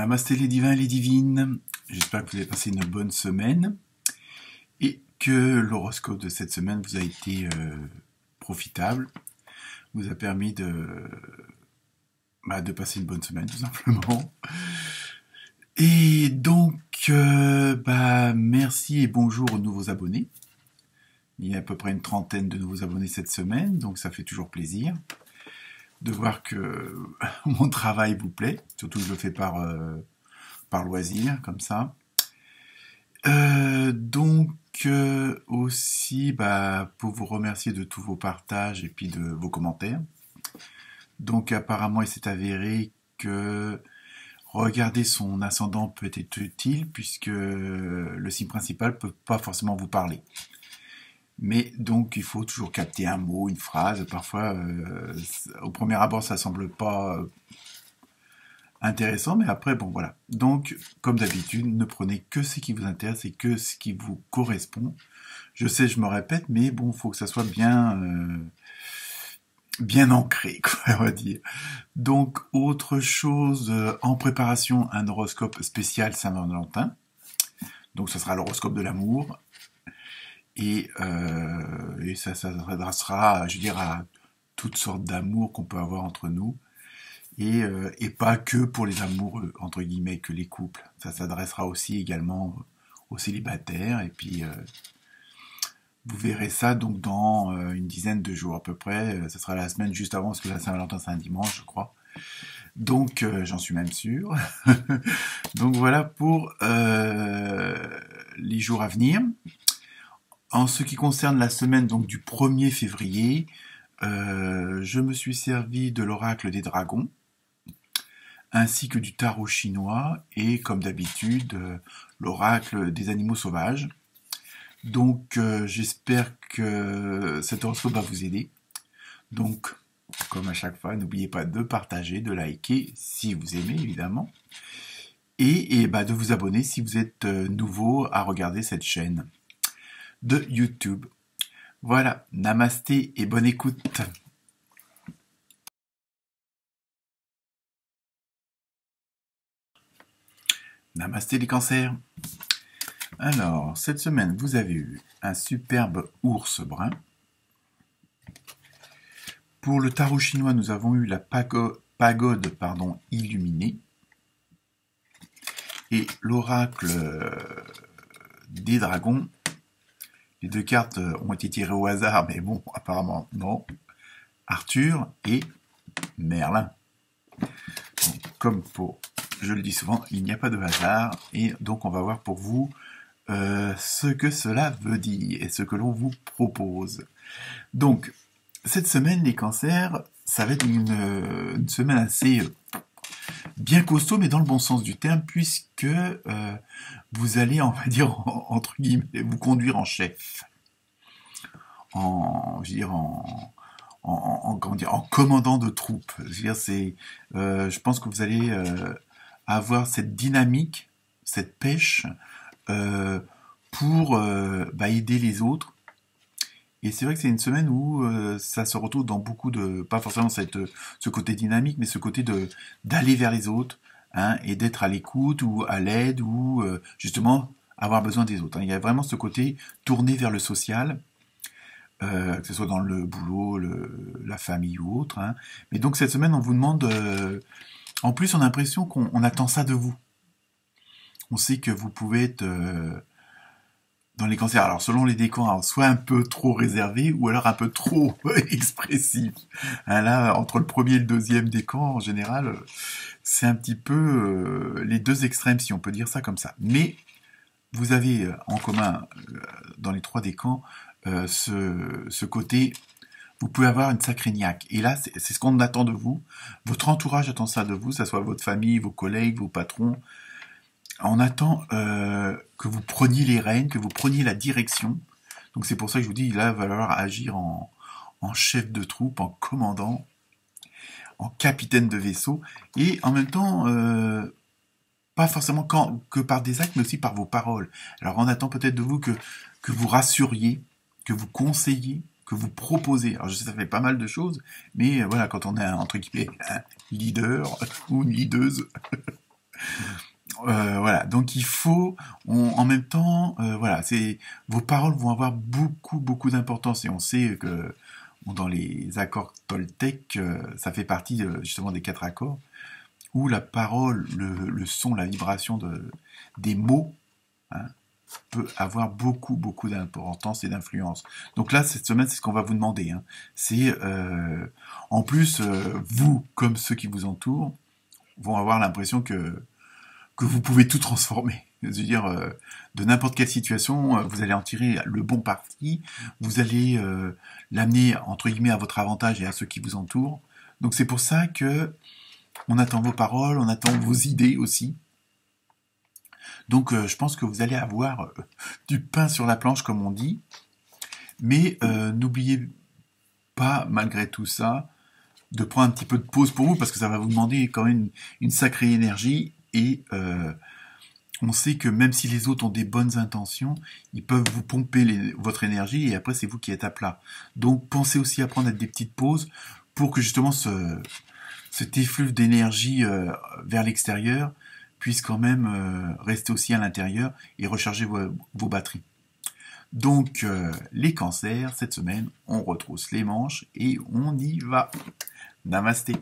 Namasté les divins et les divines, j'espère que vous avez passé une bonne semaine et que l'horoscope de cette semaine vous a été profitable, vous a permis de passer une bonne semaine tout simplement. Et donc, merci et bonjour aux nouveaux abonnés. Il y a à peu près une trentaine de nouveaux abonnés cette semaine, donc ça fait toujours plaisir de voir que mon travail vous plaît, surtout que je le fais par loisir, comme ça. Aussi, pour vous remercier de tous vos partages et puis de vos commentaires. Donc apparemment, il s'est avéré que regarder son ascendant peut être utile puisque le signe principal ne peut pas forcément vous parler. Mais donc il faut toujours capter un mot, une phrase. Parfois, au premier abord, ça semble pas intéressant, mais après, bon voilà. Donc, comme d'habitude, ne prenez que ce qui vous intéresse et que ce qui vous correspond. Je sais, je me répète, mais bon, il faut que ça soit bien ancré, quoi, on va dire. Donc, autre chose, en préparation, un horoscope spécial Saint-Valentin. Donc, ce sera l'horoscope de l'amour. Et ça s'adressera, je veux dire, à toutes sortes d'amours qu'on peut avoir entre nous. Et pas que pour les amoureux, entre guillemets, que les couples. Ça s'adressera aussi également aux célibataires. Et puis, vous verrez ça donc dans une dizaine de jours à peu près. Ça sera la semaine juste avant, parce que la Saint-Valentin, c'est un dimanche, je crois. Donc, j'en suis même sûr. Donc, voilà pour les jours à venir. En ce qui concerne la semaine donc du 1er février, je me suis servi de l'oracle des dragons, ainsi que du tarot chinois, et comme d'habitude, l'oracle des animaux sauvages. Donc j'espère que cet horoscope va vous aider. Donc, comme à chaque fois, n'oubliez pas de partager, de liker, si vous aimez évidemment, et de vous abonner si vous êtes nouveau à regarder cette chaîne de YouTube. Voilà, namasté et bonne écoute. Namasté les cancers. Alors, cette semaine, vous avez eu un superbe ours brun. Pour le tarot chinois, nous avons eu la pagode illuminée. Et l'oracle des dragons. Les deux cartes ont été tirées au hasard, mais bon, apparemment, non. Arthur et Merlin. Donc, comme je le dis souvent, il n'y a pas de hasard. Et donc, on va voir pour vous ce que cela veut dire et ce que l'on vous propose. Donc, cette semaine, les cancers, ça va être une semaine assez bien costaud, mais dans le bon sens du terme, puisque vous allez, on va dire, entre guillemets, vous conduire en chef. En commandant de troupes. Je pense que vous allez avoir cette dynamique, cette pêche pour aider les autres. Et c'est vrai que c'est une semaine où ça se retrouve dans beaucoup de, pas forcément ce côté dynamique, mais ce côté d'aller vers les autres, hein, et d'être à l'écoute ou à l'aide ou justement avoir besoin des autres. Hein. Il y a vraiment ce côté tourné vers le social. Que ce soit dans le boulot, la famille ou autre. Hein. Mais donc cette semaine, on vous demande... en plus, on a l'impression qu'on attend ça de vous. On sait que vous pouvez être dans les cancers. Alors selon les décans, soit un peu trop réservé ou alors un peu trop expressif. Hein, là, entre le premier et le deuxième décan, en général, c'est un petit peu les deux extrêmes, si on peut dire ça comme ça. Mais vous avez en commun, dans les trois décans, ce côté, vous pouvez avoir une sacrée niaque. Et là, c'est ce qu'on attend de vous. Votre entourage attend ça de vous, que ce soit votre famille, vos collègues, vos patrons. On attend que vous preniez les rênes, que vous preniez la direction. Donc c'est pour ça que je vous dis, là, il va falloir agir en chef de troupe, en commandant, en capitaine de vaisseau. Et en même temps, pas forcément que par des actes, mais aussi par vos paroles. Alors on attend peut-être de vous que vous rassuriez, que vous conseillez, que vous proposez. Alors je sais, ça fait pas mal de choses, mais voilà, quand on est entre guillemets un leader ou une leaduse, Voilà, donc il faut, en même temps, voilà, vos paroles vont avoir beaucoup, beaucoup d'importance et on sait que bon, dans les accords Toltec, ça fait partie justement des 4 accords où la parole, le son, la vibration des mots, hein, peut avoir beaucoup, beaucoup d'importance et d'influence. Donc là, cette semaine, c'est ce qu'on va vous demander. Hein. C'est, en plus, vous, comme ceux qui vous entourent, vont avoir l'impression que vous pouvez tout transformer. Je veux dire, de n'importe quelle situation, vous allez en tirer le bon parti, vous allez l'amener, entre guillemets, à votre avantage et à ceux qui vous entourent. Donc c'est pour ça que on attend vos paroles, on attend vos idées aussi. Donc je pense que vous allez avoir du pain sur la planche, comme on dit. Mais n'oubliez pas, malgré tout ça, de prendre un petit peu de pause pour vous, parce que ça va vous demander quand même une sacrée énergie. Et on sait que même si les autres ont des bonnes intentions, ils peuvent vous pomper votre énergie, et après c'est vous qui êtes à plat. Donc pensez aussi à prendre des petites pauses pour que justement cet effluve d'énergie vers l'extérieur puisse quand même rester aussi à l'intérieur et recharger vos batteries. Donc, les cancers, cette semaine, on retrousse les manches et on y va. Namasté.